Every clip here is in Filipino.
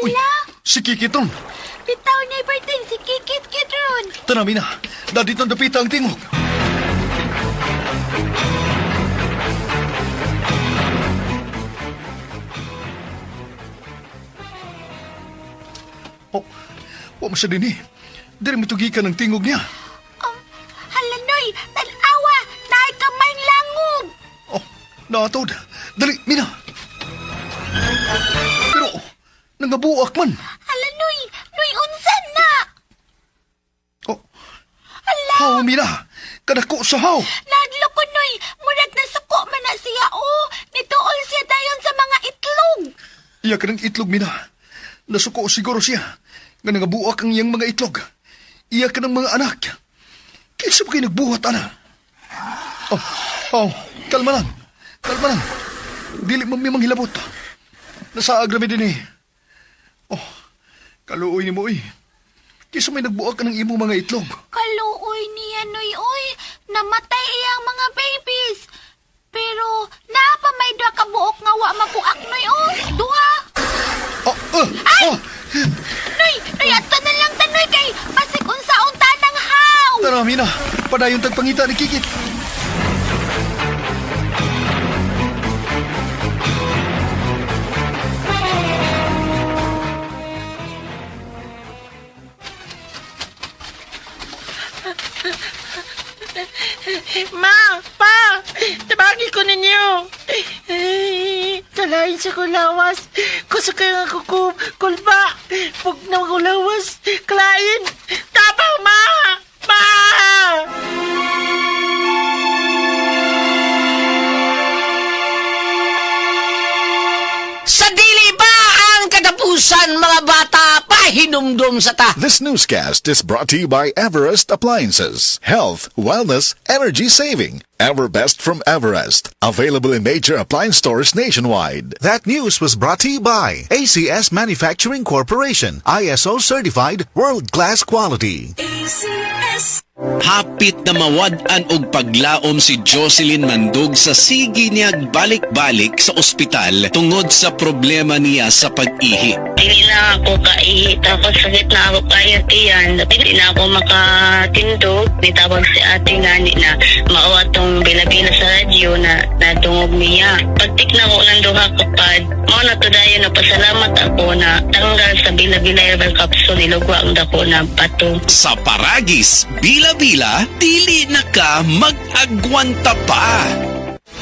Uy, Hala, si Kikit ron. bitaw niya ipartin si Kikit ron. Tanami na, dito dapita ang tingog. Oh, mo siya din eh. Dari mo tugikan ng tingog niya. Hala, Noy, tanawa, naay kamay langog. Oh, naatod. Dali, Mina. Pero, nangabuak man. Hala, Noy, unsan na? Oh, Hala, haw, Mina. Kadako sa haw. nadlo ko, Noy, murag na suko man na siya, oh. Nituol siya dayon sa mga itlog. Iya ka ng itlog, Mina. Nasuko siguro siya. Nga nangabuak ang iyang mga itlog. Iya ka ng mga anak. Kaysa ba kayo nagbuhat, ana? Oh, kalma lang. Kalma lang. Dili mo may manghilabot. Nasa agrami din eh. Oh, kaluoy ni mo eh. Kaysa may nagbuak ka ng imo mga itlog. Kaluoy niya, Noy, oy. Namatay iyang mga babies. Pero, naapa may duha ka buok nga wa makuak, Noy, oh. Duha. Ay! Noy, ato na lang tanoy kay basig unsaon tanang haw. Tara, Mina. Padayon tagpangita ni Kikit. Ma! Pa! Tabagi ko ninyo! Kalain sa kulawas. Kusa kayo nga kulba. Pag na kulawas, kalain. Tapang, ma! Ma! Sa dili ba ang katapusan, mga bata? Pahinumdum sa ta. This newscast is brought to you by Everest Appliances. Health, wellness, energy saving. Everbest from Everest. Available in major appliance stores nationwide. That news was brought to you by ACS Manufacturing Corporation. ISO certified world-class quality. Hapit na mawad-an og paglaom si Jocelyn Mandug sa sige niyag balik-balik sa ospital tungod sa problema niya sa pag-ihi. Hindi na ako kaihi, tapos sakit na ako kayo tiyan. Hindi na ako makatindog. Nitawag si ate nga na mauwa tong bila-bila sa radyo na natungog niya. Pagtik na ko ng duha kapad, mo na to dayo na pasalamat ako na tanggal sa bila-bila herbal capsule, nilugwa ang dako na bato. Sa Paragis, bila-bila, dili na ka mag-agwanta pa.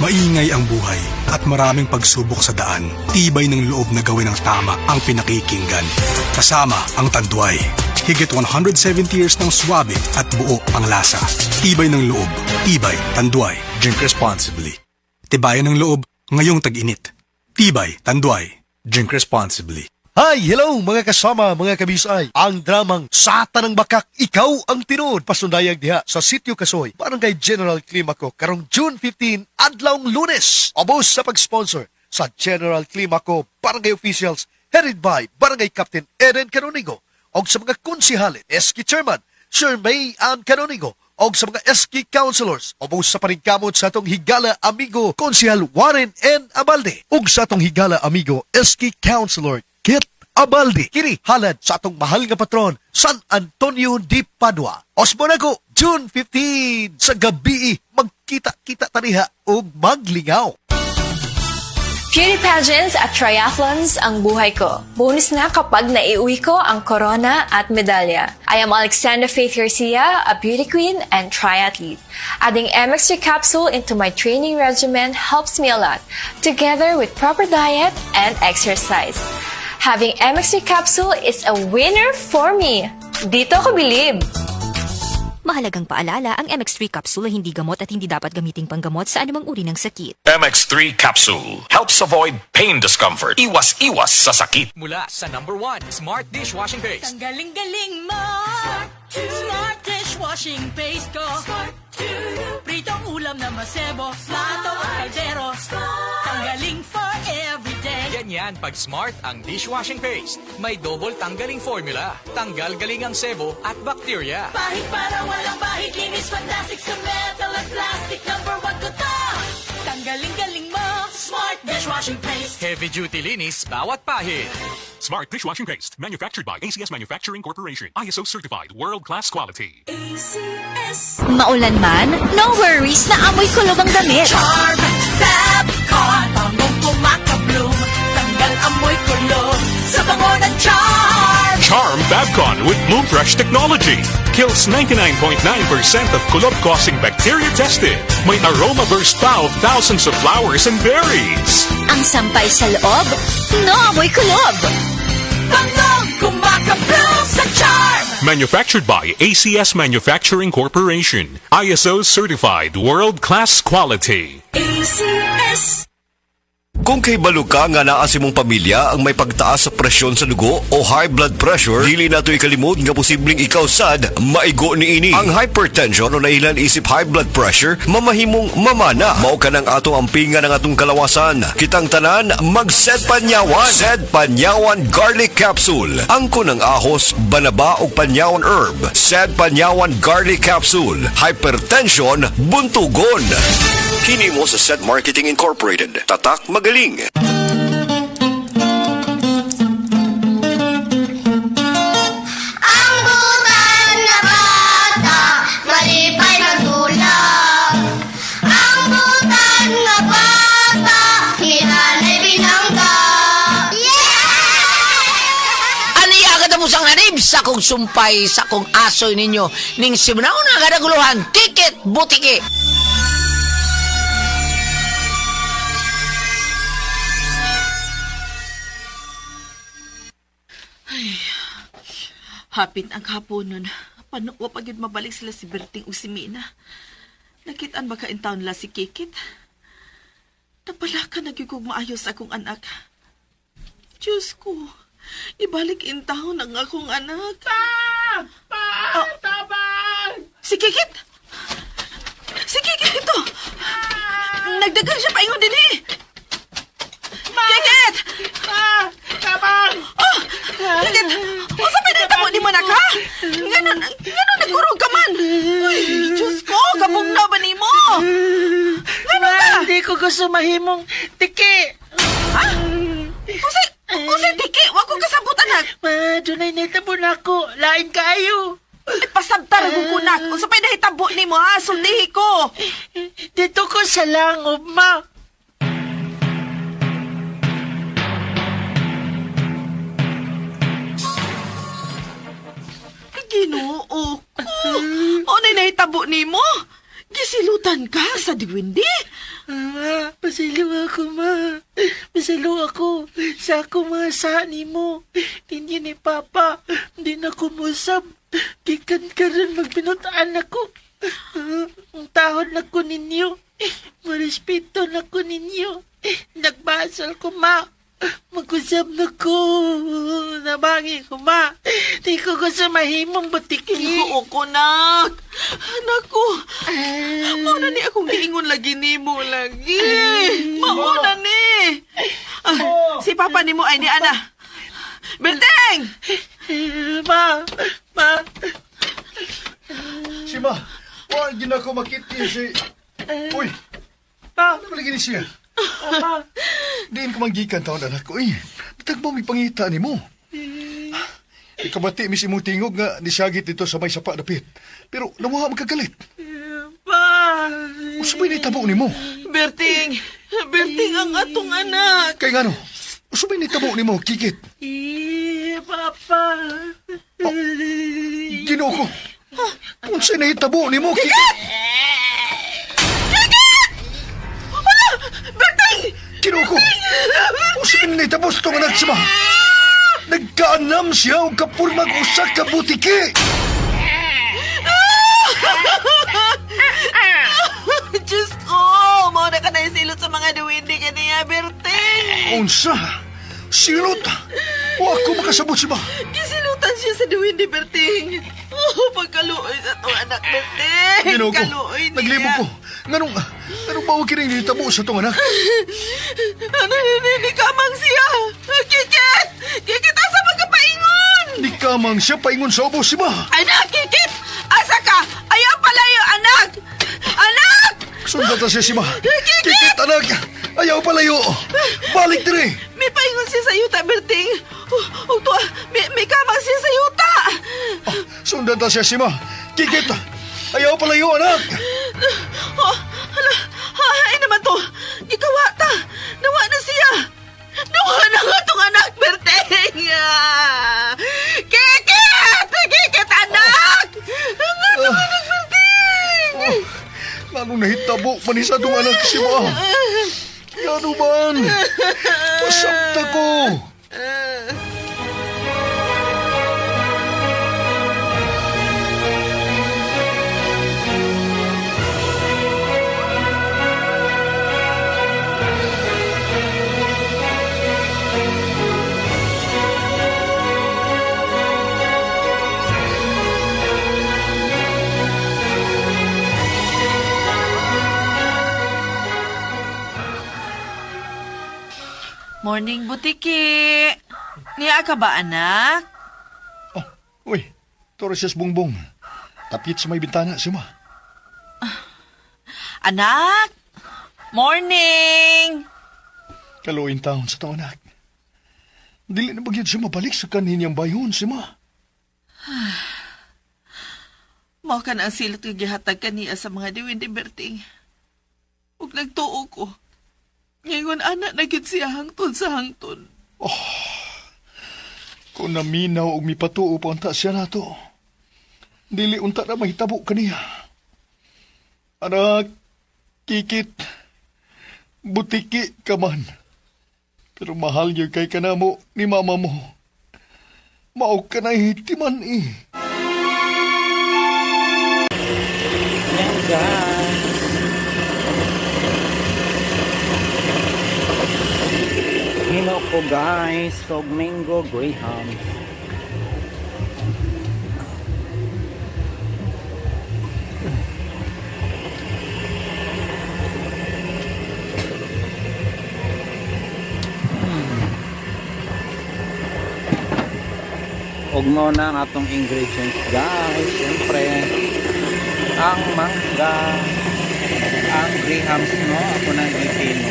Maingay ang buhay at maraming pagsubok sa daan. Tibay ng loob na gawin ang tama ang pinakikinggan. Kasama ang Tanduay. Higit 170 years ng swabe at buo ang lasa. Tibay ng loob. Tibay, Tanduay. Drink responsibly. Tibayan ng loob ngayong tag-init. Tibay, Tanduay. Drink responsibly. Hi, hello mga kasama, mga kabisay. Ang dramang Sata ng Bakak, Ikaw ang Tinuod. Pasundayag diha sa Sitio Kasoy, Barangay General Climaco, karong June 15, adlawng Lunes. Obos sa pag-sponsor sa General Climaco Barangay Officials, headed by Barangay Captain Eden Canonigo, og sa mga konsihalin, SK Chairman, Sir May Ann Canonigo, og sa mga SK Councilors, obos sa paningkamot sa atong higala amigo, Konsihal Warren N. Abalde, og sa atong higala amigo, SK Councilor Kit Abalde. Kini halad sa atong mahal nga patron, San Antonio de Padua. Osmon ako, June 15 sa gabi, magkita-kita taniha og maglingaw. Beauty pageants at triathlons ang buhay ko. Bonus na kapag naiuwi ko ang corona at medalya. I am Alexandra Faith Garcia, a beauty queen and triathlete. Adding MX3 capsule into my training regimen helps me a lot, together with proper diet and exercise. Having MX3 capsule is a winner for me. Dito ko bilib. Mahalagang paalala, ang MX3 capsule ay hindi gamot at hindi dapat gamiting panggamot sa anumang uri ng sakit. MX3 capsule helps avoid pain discomfort. Iwas-iwas sa sakit. Mula sa #1 Smart Dishwashing Paste. Ang galing-galing mo! Smart Dishwashing Paste ko. Pritong ulam na masebo, plato at kaldero. Tanggaling for everyday. Ganyan pag Smart ang dishwashing paste. May double tanggaling formula. Tanggal galing ang sebo at bacteria. Bahid para walang bahid, linis fantastic sa metal at plastic. #1 ko to! Tanggaling-galing mo, Smart Dishwashing Paste. Heavy duty linis bawat pahid. Smart dishwashing paste. Manufactured by ACS Manufacturing Corporation. ISO certified. World-class quality. Maulan man, no worries na amoy kulob ang damit. Charm Fabcon, bangong kumakabloom, tanggal amoy kulog sa bango ng Charm. Charm Fabcon with Bloom Fresh technology. Kills 99.9% of kulob-causing bacteria tested. May aroma burst pa of thousands of flowers and berries. Ang sampay sa loob, no amoy kulob. Bangong kumakabloom sa Charm. Manufactured by ACS Manufacturing Corporation. ISO certified. World-class quality. ACS. Kung kay baluka nga naa si mong pamilya ang may pagtaas sa presyon sa dugo o high blood pressure, dili nato ikalimot nga posibleng ikaw sad maigo niini. Ang hypertension o nailan isip high blood pressure mamahimong mamana. Mao ka ng atong ampingan ng atong kalawasan. Kitang tanan mag-Sed Panyawan. Sed Panyawan Garlic Capsule. Angko ng ahos, banaba o panyawan herb. Sed Panyawan Garlic Capsule. Hypertension buntugon. Kini mo sa Sed Marketing Incorporated. Tatak magaling. Ang butan na bata, malipay magdulag. Ang butan na bata, hinanay binangga. Ani agad mo sang nanib sa kong sumpay sa kong asoy ninyo ning simnaw na kadaguluhan tiket butiki. Hapit ang haponon. Paano wa pagid mabalik sila si Berting o si Mina? Nakitaan ba ka in town la si Kikit? Napala ka nagigog maayos akong anak. Diyos ko, ibalik in town ang akong anak. Tabang! Si Kikit! Si Kikit ito! Nagdagan siya paingon din eh! Kikit! Tabang! Oh! Kikit! O sa pinitamo ni mo na ka? Ganon nagkurog ka man! Uy, Diyos ko! Kabugnaw ba ni mo? Ganon ka? Hindi ko gusto mahimong tiki. Ha? Kasi tiki, wag ko kasabot anak. Dunay nahitabo na ako. Lain kayo. Pasabtar ko kunak. Kung sa pinahitabo ni mo ha, sultihi ko. Dito ko sa langob, ma. Ginoo ko. O nahitabo ni mo? Gisilutan ka sa diwindi? Ma, pasiliw ako, ma. Pasiliw ako sa akong mga sani mo. Hindi ni Papa. Hindi na kumusab. Gikan ka rin magbinutaan ako. Ang tahod na ko ninyo. Marespeto na ko ninyo. Nagbasal ko, ma. Mag-usap na ko. Nabangi ko, ma. Di ko gusto mahimong butiki. Oo ko, nak. Anak ko. Mauna ni akong giingon lagi ni mo lagi. Mauna ni. Si Papa ni mo ay ni Ana. Berteng! Ma. Si Ma, wala din ako makiti si... Uy, ano ba lagi ni siya? Diin ko manggikan taon anak ko eh. Bitag mo may pangita ni mo. Ikabati mi si mong tingog nga nisagit dito sa may sapa dapit. Pero namuha magkagalit. Pa. Usabay na itabo ni mo. Berting ang atong anak. Kay nga no, usabay na itabo ni mo, Kikit. Papa. Ginoo ko. Kung sa'y nahitabo ni mo, Kikit. Ginoo ko! Kung sa'yo nahitabo sa itong anak siya, nagkaanam siya o kapurmag usak ka butiki! Diyos ko! Mauna ka na yung silot sa mga duwindi ka niya, Berting! Unsa? Silot? O ako makasabot siya ba? Gisilutan siya sa duwindi, Berting! Oh, pagkaluoy sa itong anak, Berting! Ginoo ko, Kaluoy niya! naglibog ko. Anong bawag kining nahitabo sa itong anak? Ano ni kamang siya? Kikit! Kikit, asa magkapaingon? Di kamang siya paingon sa ubos siya ba? Anak, Kikit! Asa ka? Ayaw pala yung anak! Anak! Sundata siya siya ba? Kikit, anak! Ayaw palayo! Balik dire! May paingon siya sa iyo, Berting. ta siya, Sima. Kikit! Ayaw palayo, anak! Oh, hala, ay naman to. Ikawa ta. Nawa na siya. Nawa na nga tong anak, Berteng. Kikit! Kikit, anak! Ang nga tong anak, Berteng! Lalong nahitabo manisa tong anak, Sima. Ano man? Pasabta ko! Morning, Butiki. Niya ka ba, anak? Uy, Torres Bongbong. Tapit sa may bintana, Sima. Anak! Morning! Kaluin taon sa tao, anak. Dili na bagyod siya mabalik sa kaninyang bayon, Sima. Mao ka na ang silat nga gihatag kaniya sa mga diwin ni Berting. Ug nagtuo ko. Ngayon, anak na gid siya hangtod sa hangtod. Kung naminaw o mipatuo pa unta siya nato, dili unta na mahitabo kaniya. Anak, Kikit, butiki ka man. Pero mahal yun kay kanamo ni mama mo. Mao ka na hitiman eh. Hino ko guys, og mango grahams. Og mo na ang atong ingredients guys. Siyempre, ang mangga, ang grahams no, ako na ipino.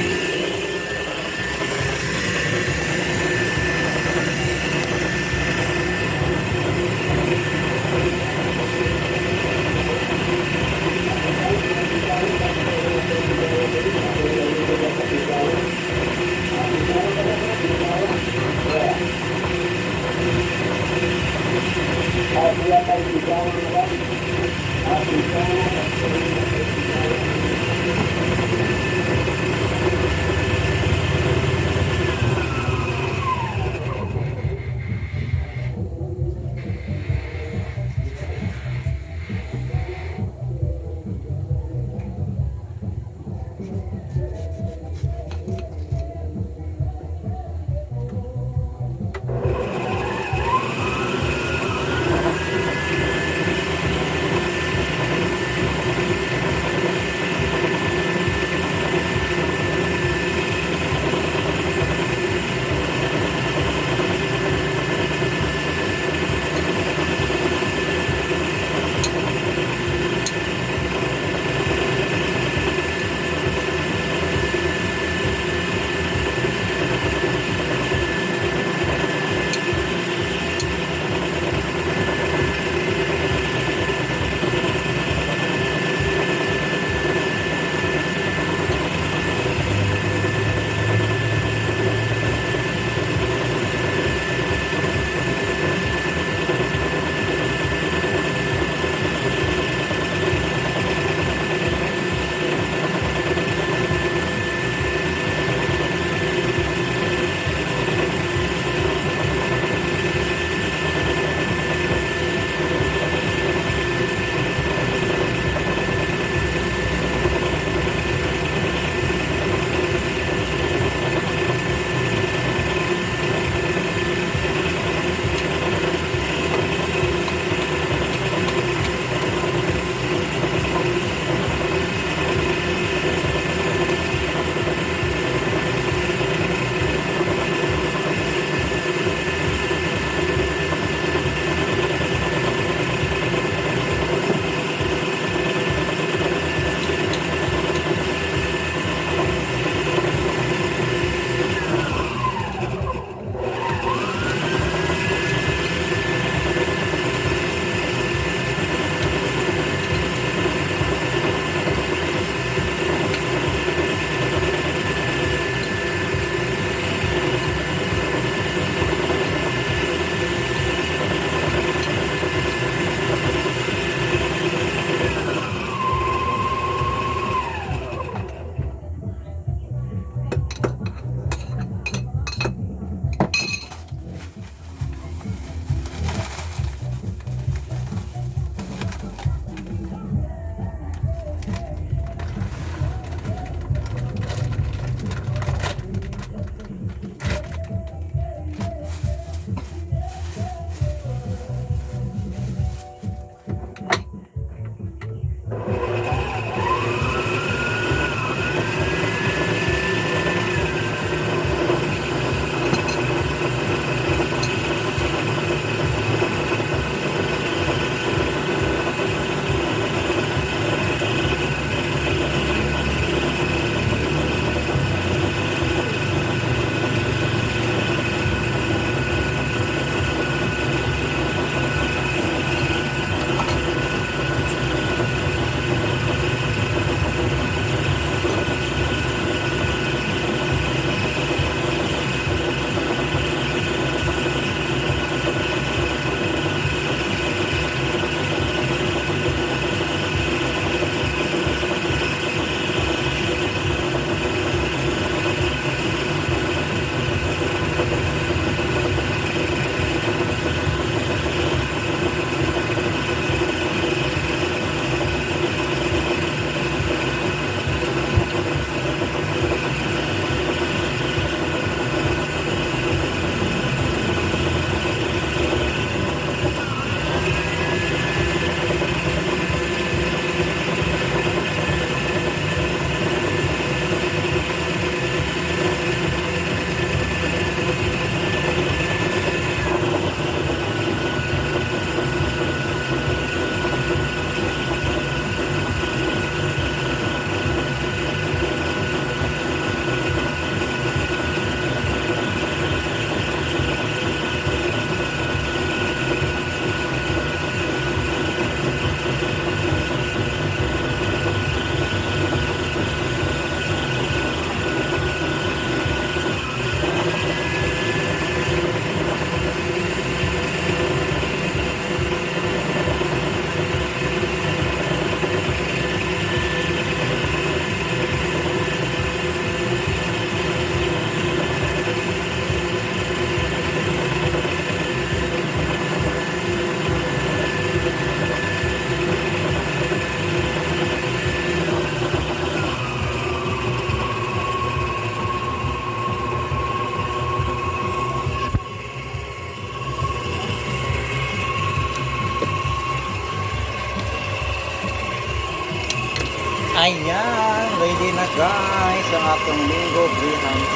Ayan, ready na guys ang atong Mingo Grahams.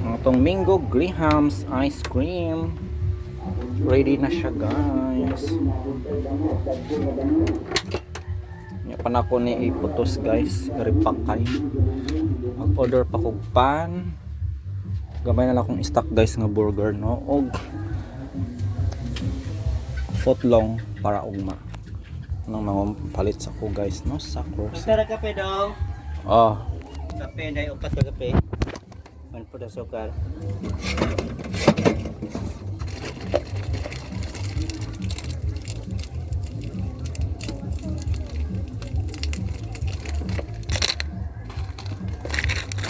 Ang atong Mingo Grahams ice cream. Ready na siya guys. Pan ako ni iputos guys, ripakay. Mag-order pa kog pan. Gamay na lang akong stock guys nga burger no og footlong para ugma. Nang mga palit sa ko guys no sa cross. Tara kape daw. Oh. Kape dai upat ka kape. Man po da sukar.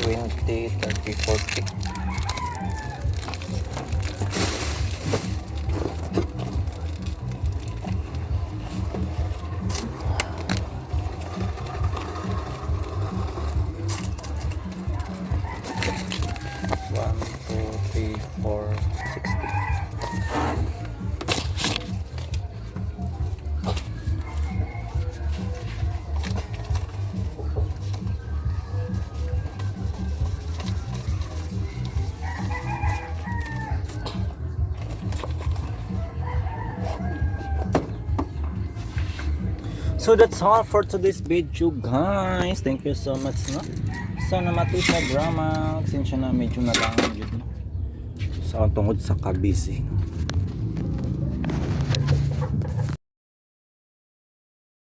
$20, $30, $40. One, two, three, four, 60. So that's all for today's video guys. Thank you so much no. Sana matuto na drama. Sinsya na medyo na lang yun no. Sa tungod sa kabisi.